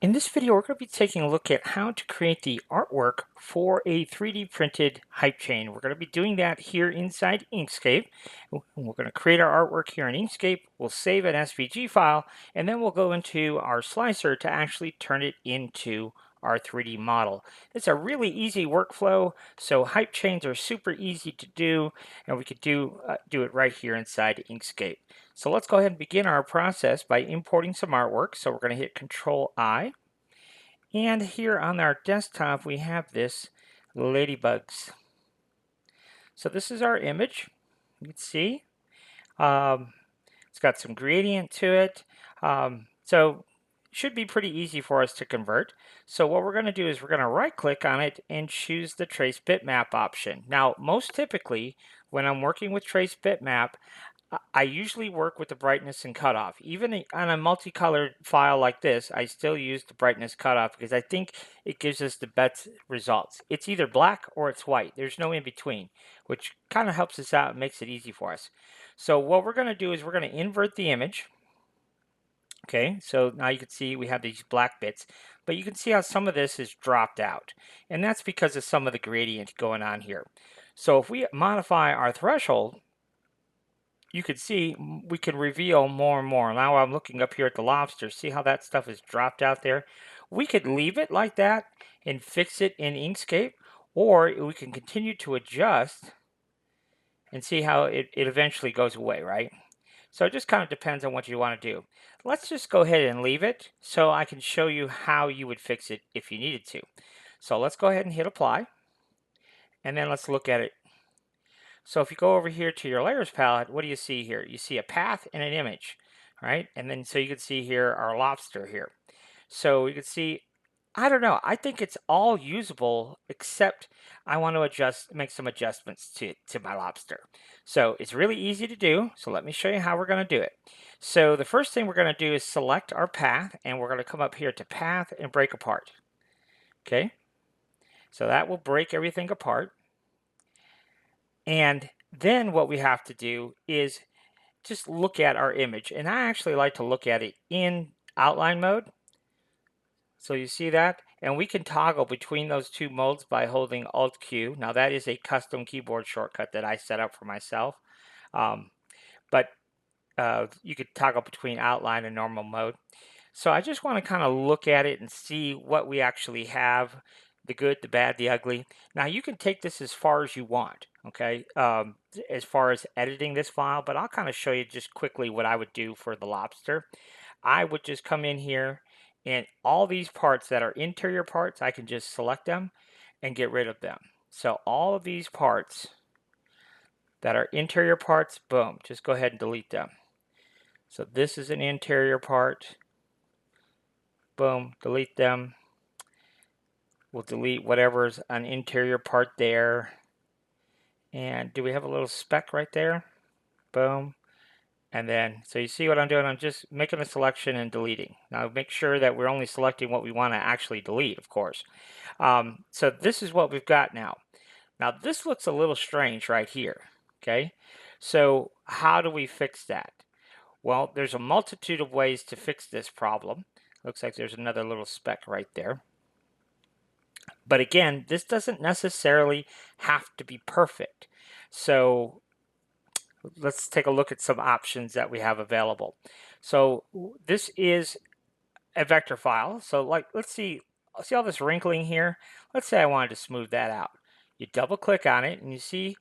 In this video, we're going to be taking a look at how to create the artwork for a 3D printed hype chain. We're going to be doing that here inside Inkscape. We're going to create our artwork here in Inkscape. We'll save an SVG file, and then we'll go into our slicer to actually turn it into our 3D model. It's a really easy workflow, so hype chains are super easy to do, and we could do it right here inside Inkscape. So let's go ahead and begin our process by importing some artwork. So we're going to hit Control I. And here on our desktop, we have this ladybugs. So this is our image. You can see it's got some gradient to it. So it should be pretty easy for us to convert. So what we're going to do is we're going to right click on it and choose the trace bitmap option. Now, most typically, when I'm working with trace bitmap, I usually work with the brightness and cutoff. Even on a multicolored file like this, I still use the brightness cutoff because I think it gives us the best results. It's either black or it's white. There's no in between, which kind of helps us out and makes it easy for us. So what we're going to do is we're going to invert the image. Okay, so now you can see we have these black bits, but you can see how some of this is dropped out. And that's because of some of the gradient going on here. So if we modify our threshold, you can see we can reveal more and more. Now I'm looking up here at the lobster. See how that stuff is dropped out there? We could leave it like that and fix it in Inkscape, or we can continue to adjust and see how it eventually goes away, right? So it just kind of depends on what you want to do. Let's just go ahead and leave it so I can show you how you would fix it if you needed to. So let's go ahead and hit apply, and then let's look at it. So if you go over here to your layers palette, what do you see here? You see a path and an image, right? And then so you can see here our lobster here. So you can see, I don't know, I think it's all usable except I want to make some adjustments to my lobster. So it's really easy to do. So let me show you how we're going to do it. So the first thing we're going to do is select our path, and we're going to come up here to path and break apart. Okay. So that will break everything apart. And then what we have to do is just look at our image. And I actually like to look at it in outline mode. So you see that? And we can toggle between those two modes by holding Alt Q. Now that is a custom keyboard shortcut that I set up for myself. But you could toggle between outline and normal mode. So I just want to kind of look at it and see what we actually have, the good, the bad, the ugly. Now you can take this as far as you want, okay, as far as editing this file, but I'll kind of show you just quickly what I would do for the lobster. I would just come in here and all these parts that are interior parts, I can just select them and get rid of them. So all of these parts that are interior parts, boom, just go ahead and delete them. So this is an interior part. Boom, delete them. We'll delete whatever's an interior part there. And do we have a little speck right there? Boom. And then, so you see what I'm doing? I'm just making a selection and deleting. Now make sure that we're only selecting what we want to actually delete, of course. So this is what we've got now. Now this looks a little strange right here, okay? So how do we fix that? Well, there's a multitude of ways to fix this problem. Looks like there's another little speck right there. But again, this doesn't necessarily have to be perfect. So let's take a look at some options that we have available. So this is a vector file. So like, let's see all this wrinkling here? Let's say I wanted to smooth that out. You double click on it and you see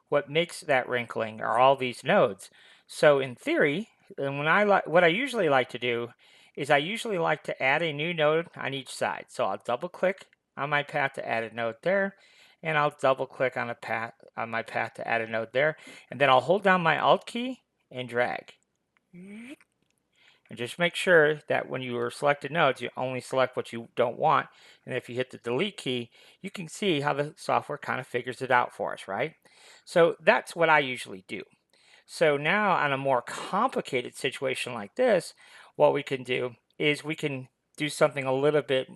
what makes that wrinkling are all these nodes. So in theory, and what I usually like to do is I usually like to add a new node on each side. So I'll double click on my path to add a node there, and I'll double click on my path to add a node there, and then I'll hold down my Alt key and drag. And just make sure that when you are selected nodes, you only select what you don't want. And if you hit the delete key, you can see how the software kind of figures it out for us, right? So that's what I usually do. So now on a more complicated situation like this, what we can do is we can do something a little bit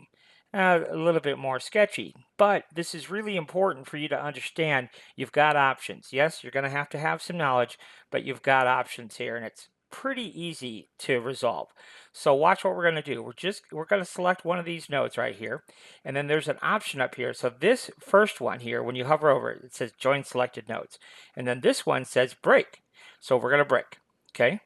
more sketchy. But this is really important for you to understand. You've got options. Yes, you're going to have some knowledge, but you've got options here, and it's pretty easy to resolve. So watch what we're going to do. We're going to select one of these nodes right here, and then there's an option up here. So this first one here, when you hover over it, it says join selected nodes, and then this one says break. So we're going to break. Okay.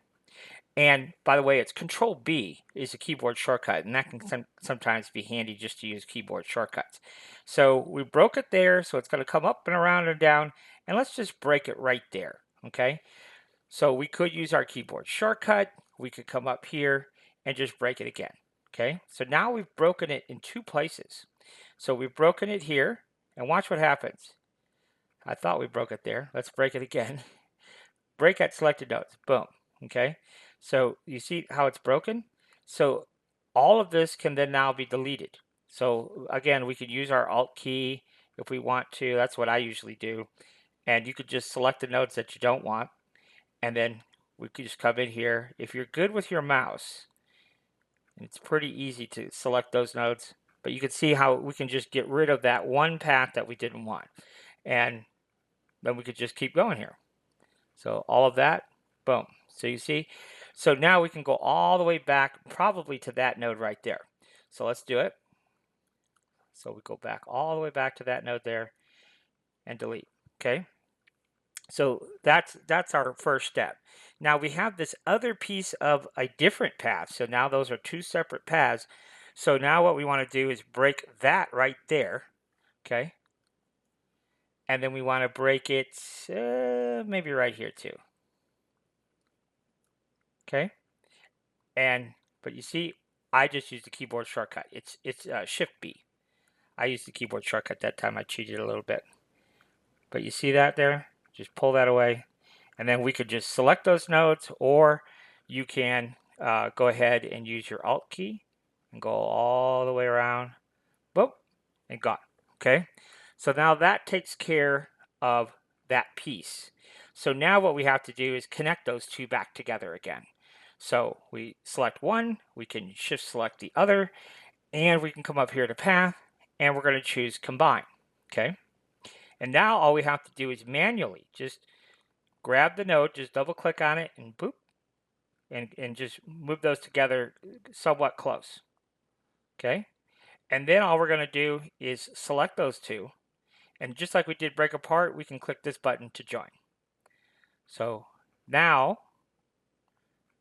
And by the way, it's Control B is a keyboard shortcut, and that can sometimes be handy just to use keyboard shortcuts. So we broke it there, so it's going to come up and around and down, and let's just break it right there. Okay. So we could use our keyboard shortcut. We could come up here and just break it again. Okay, so now we've broken it in two places. So we've broken it here, and watch what happens. I thought we broke it there. Let's break it again. Break at selected nodes. Boom. Okay, so you see how it's broken? So all of this can then now be deleted. So again, we could use our Alt key if we want to. That's what I usually do. And you could just select the nodes that you don't want. And then we could just come in here. If you're good with your mouse, it's pretty easy to select those nodes, but you can see how we can just get rid of that one path that we didn't want. And then we could just keep going here. So all of that, boom. So you see, so now we can go all the way back probably to that node right there. So let's do it. So we go back all the way back to that node there and delete, okay? So that's our first step. Now we have this other piece of a different path. So now those are two separate paths. So now what we want to do is break that right there, okay? And then we want to break it maybe right here too, okay? But you see, I just used the keyboard shortcut. It's Shift B. I used the keyboard shortcut that time. I cheated a little bit. But you see that there? Just pull that away. And then we could just select those nodes, or you can go ahead and use your Alt key and go all the way around, boop, and gone. Okay, so now that takes care of that piece. So now what we have to do is connect those two back together again. So we select one, we can shift select the other, and we can come up here to path, and we're going to choose combine. Okay, and now all we have to do is manually just grab the node, just double click on it, and boop, and just move those together somewhat close. Okay, and then all we're going to do is select those two, and just like we did break apart, we can click this button to join. So now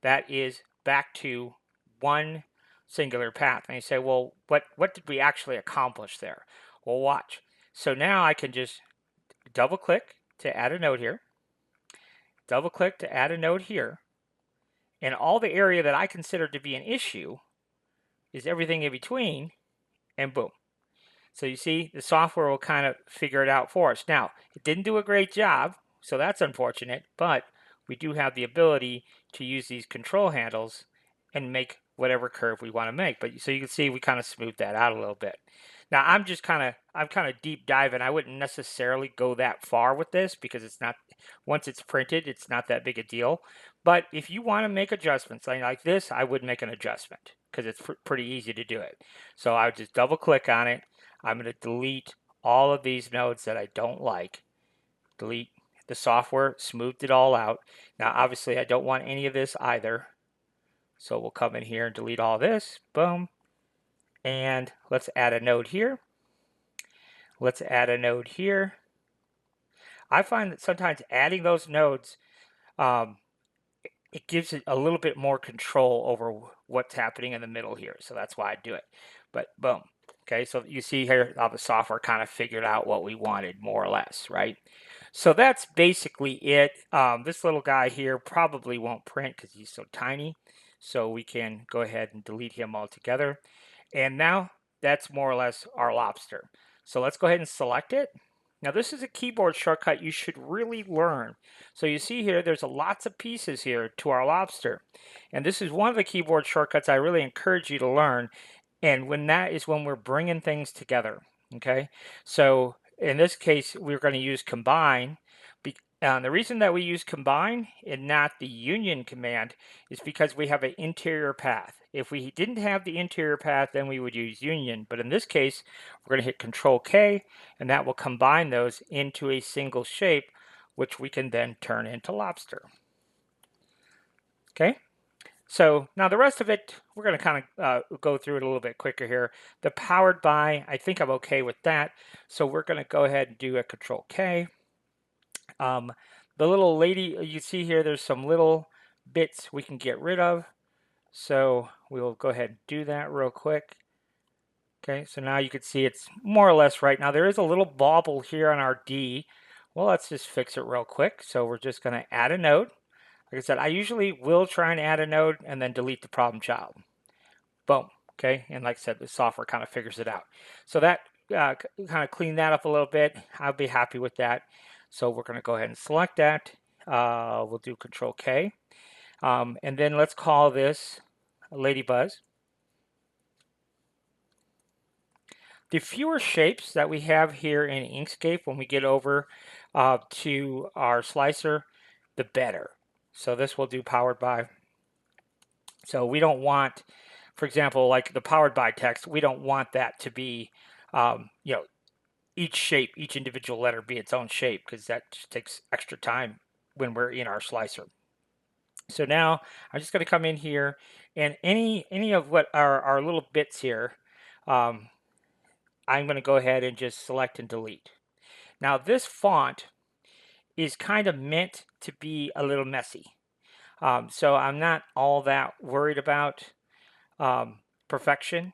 that is back to one singular path. And you say, well, what did we actually accomplish there? Well, watch. So now I can just double click to add a node here, double click to add a node here, and all the area that I consider to be an issue is everything in between, and boom. So you see, the software will kind of figure it out for us. Now, it didn't do a great job, so that's unfortunate, but we do have the ability to use these control handles and make whatever curve we want to make. But so you can see we kind of smoothed that out a little bit. Now I'm kind of deep diving. I wouldn't necessarily go that far with this because it's not, once it's printed, it's not that big a deal. But if you want to make adjustments like this, I would make an adjustment because it's pretty easy to do it. So I would just double click on it. I'm going to delete all of these nodes that I don't like. Delete. The software smoothed it all out. Now obviously I don't want any of this either. So we'll come in here and delete all this. Boom. And let's add a node here. Let's add a node here. I find that sometimes adding those nodes, it gives it a little bit more control over what's happening in the middle here. So that's why I do it. But boom. Okay, so you see here how the software kind of figured out what we wanted more or less, right? So that's basically it. This little guy here probably won't print because he's so tiny. So we can go ahead and delete him altogether. And now that's more or less our lobster. So let's go ahead and select it. Now this is a keyboard shortcut you should really learn. So you see here, there's lots of pieces here to our lobster. And this is one of the keyboard shortcuts I really encourage you to learn. And when we're bringing things together, okay? So in this case, we're going to use combine. The reason that we use combine and not the union command is because we have an interior path. If we didn't have the interior path, then we would use union. But in this case, we're going to hit Control K, and that will combine those into a single shape, which we can then turn into lobster. Okay. So now the rest of it, we're going to kind of go through it a little bit quicker here. The powered by, I think I'm okay with that. So we're going to go ahead and do a Control K. The little lady you see here, there's some little bits we can get rid of. So we'll go ahead and do that real quick. Okay, so now you can see it's more or less right. Now there is a little bobble here on our D. Well, let's just fix it real quick. So we're just going to add a node. Like I said, I usually will try and add a node and then delete the problem child. Boom. Okay, and like I said, the software kind of figures it out. So that kind of clean that up a little bit. I'll be happy with that. So we're going to go ahead and select that. We'll do Control K. And then let's call this Lady Bugzz. The fewer shapes that we have here in Inkscape when we get over to our slicer, the better. So this will do powered by. So we don't want, for example, like the powered by text, we don't want that to be, you know, each shape, each individual letter be its own shape, because that just takes extra time when we're in our slicer. So now I'm just going to come in here, and any of what are our little bits here, I'm going to go ahead and just select and delete. Now this font is kind of meant to be a little messy. So I'm not all that worried about perfection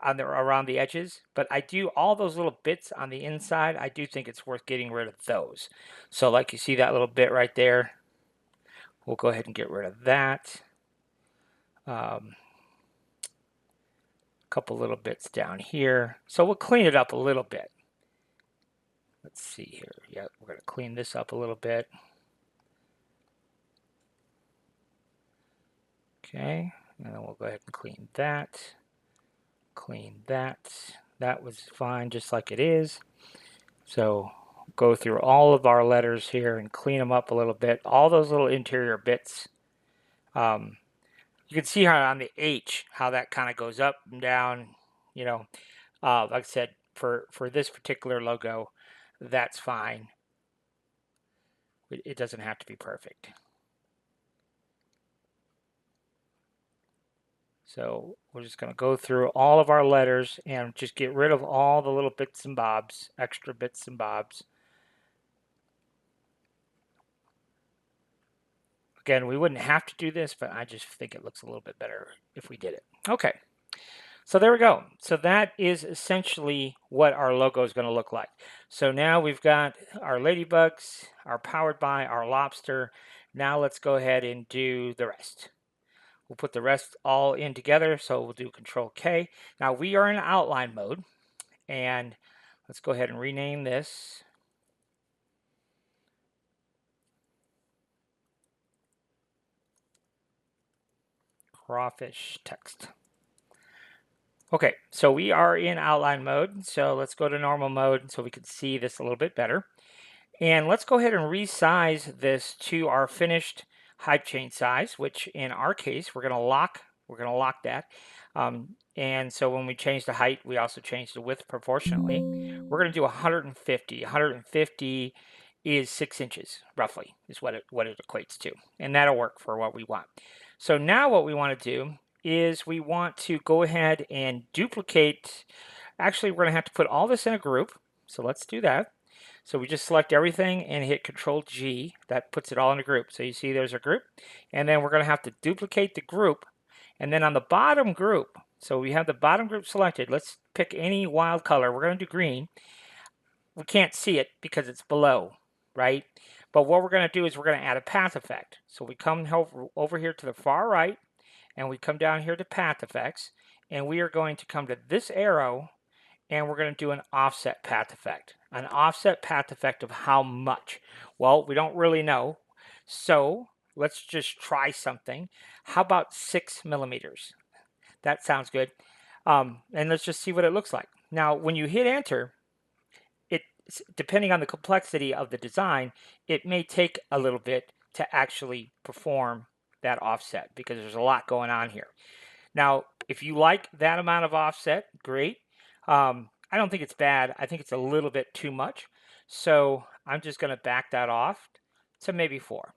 on around the edges, but I do all those little bits on the inside. I do think it's worth getting rid of those. So like you see that little bit right there, we'll go ahead and get rid of that. A couple little bits down here. So we'll clean it up a little bit. Let's see here. Yeah, we're going to clean this up a little bit. Okay, and then we'll go ahead and clean that. Clean that. That was fine just like it is. So go through all of our letters here and clean them up a little bit. All those little interior bits. You can see how on the H, how that kind of goes up and down. You know, like I said, for this particular logo, that's fine. It doesn't have to be perfect. So we're just going to go through all of our letters and just get rid of all the little bits and bobs, extra bits and bobs. Again, we wouldn't have to do this, but I just think it looks a little bit better if we did it. Okay, so there we go. So that is essentially what our logo is going to look like. So now we've got our ladybugs, our powered by, our lobster. Now let's go ahead and do the rest. We'll put the rest all in together, so we'll do Control K. Now we are in outline mode, and let's go ahead and rename this. Crawfish text. Okay, so we are in outline mode, so let's go to normal mode so we can see this a little bit better. And let's go ahead and resize this to our finished hype chain size, which in our case, we're gonna lock that. And so when we change the height, we also change the width proportionately. We're gonna do 150. 150 is 6 inches, roughly, is what it equates to. And that'll work for what we want. So now what we want to do is we want to go ahead and duplicate. Actually, we're going to have to put all this in a group. So let's do that. So we just select everything and hit Control G. That puts it all in a group. So you see there's a group. And then we're going to have to duplicate the group. And then on the bottom group, so we have the bottom group selected. Let's pick any wild color. We're going to do green. We can't see it because it's below, right? But what we're going to do is we're going to add a path effect. So we come over here to the far right, and we come down here to path effects, and we are going to come to this arrow, and we're going to do an offset path effect. An offset path effect of how much? Well, we don't really know. So let's just try something. How about 6 millimeters? That sounds good. And let's just see what it looks like. Now, when you hit enter, depending on the complexity of the design, it may take a little bit to actually perform that offset because there's a lot going on here. Now, if you like that amount of offset, great. I don't think it's bad. I think it's a little bit too much. So I'm just going to back that off to maybe 4.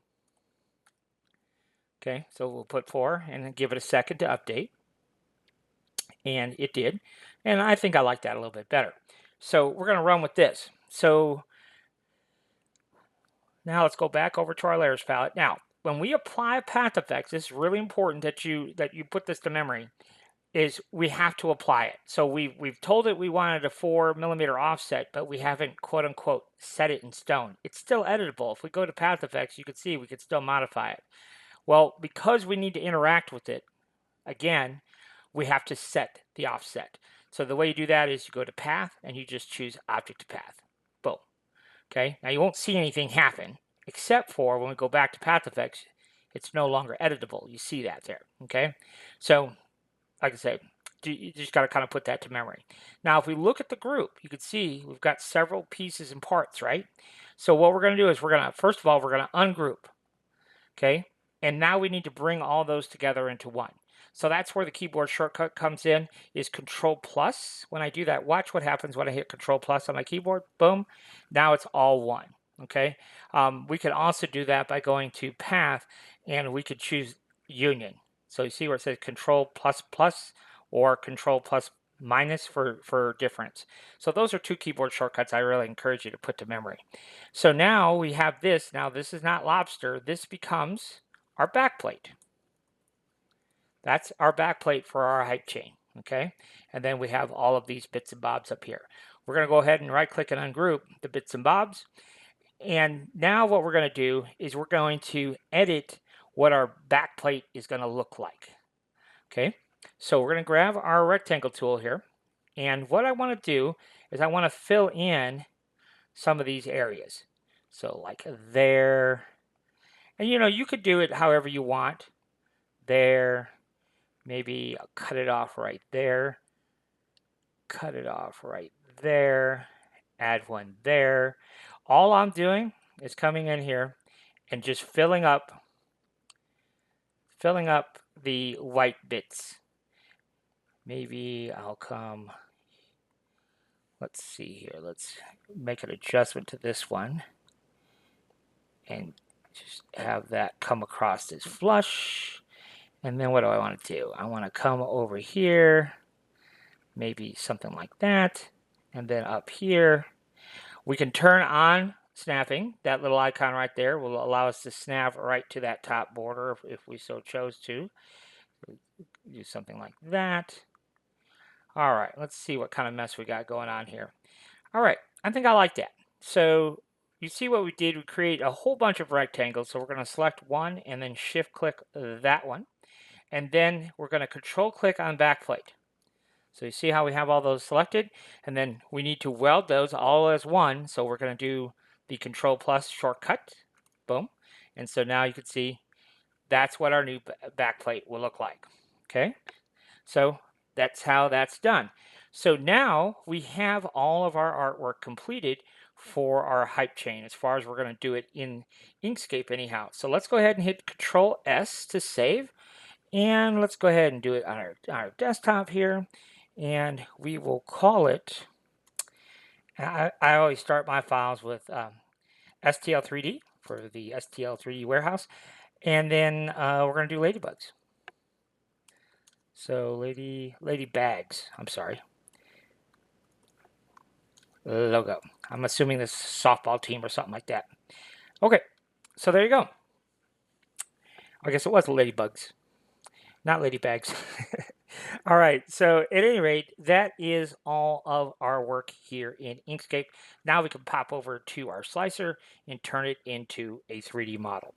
Okay, so we'll put 4 and then give it a second to update. And it did. And I think I like that a little bit better. So we're going to run with this. So now let's go back over to our layers palette. Now, when we apply path effects, this is really important that you put this to memory, is we have to apply it. So we've told it we wanted a 4mm offset, but we haven't quote unquote set it in stone. It's still editable. If we go to path effects, you can see we could still modify it. Well, because we need to interact with it, again, we have to set the offset. So the way you do that is you go to path and you just choose object to path. Boom. Okay, now you won't see anything happen except for when we go back to path effects, it's no longer editable. You see that there. Okay, so like I said, you just got to kind of put that to memory. Now, if we look at the group, you can see we've got several pieces and parts, right? So what we're going to do is first of all, we're going to ungroup. Okay, and now we need to bring all those together into one. So that's where the keyboard shortcut comes in, is Control Plus. When I do that, watch what happens when I hit Control Plus on my keyboard. Boom. Now it's all one. Okay. We could also do that by going to Path, and we could choose Union. So you see where it says Control Plus Plus or Control Plus minus for difference. So those are two keyboard shortcuts I really encourage you to put to memory. So now we have this. Now this is not lobster. This becomes our backplate. That's our backplate for our hype chain, okay? And then we have all of these bits and bobs up here. We're going to go ahead and right-click and ungroup the bits and bobs. And now what we're going to do is we're going to edit what our backplate is going to look like, okay? So we're going to grab our rectangle tool here. And what I want to do is I want to fill in some of these areas. So like there. And you could do it however you want. There. Maybe I'll cut it off right there. Cut it off right there. Add one there. All I'm doing is coming in here and just filling up the white bits. Maybe I'll come, let's see here. Let's make an adjustment to this one and just have that come across as flush. And then what do I want to do? I want to come over here, maybe something like that. And then up here, we can turn on snapping. That little icon right there will allow us to snap right to that top border if we so chose to. Do something like that. All right, let's see what kind of mess we got going on here. All right, I think I like that. So you see what we did? We create a whole bunch of rectangles. So we're going to select one and then shift click that one. And then we're going to control click on backplate. So you see how we have all those selected, and then we need to weld those all as one. So we're going to do the Control Plus shortcut. Boom. And so now you can see that's what our new backplate will look like. Okay. So that's how that's done. So now we have all of our artwork completed for our hype chain as far as we're going to do it in Inkscape anyhow. So let's go ahead and hit Control S to save. And let's go ahead and do it on our desktop here. And we will call it, I always start my files with STL3D for the STL3D warehouse. And then we're going to do ladybugs. So ladybags, I'm sorry. Logo. I'm assuming this is a softball team or something like that. Okay, so there you go. I guess it was ladybugs, not ladybags. All right, so at any rate, that is all of our work here in Inkscape. Now we can pop over to our slicer and turn it into a 3D model.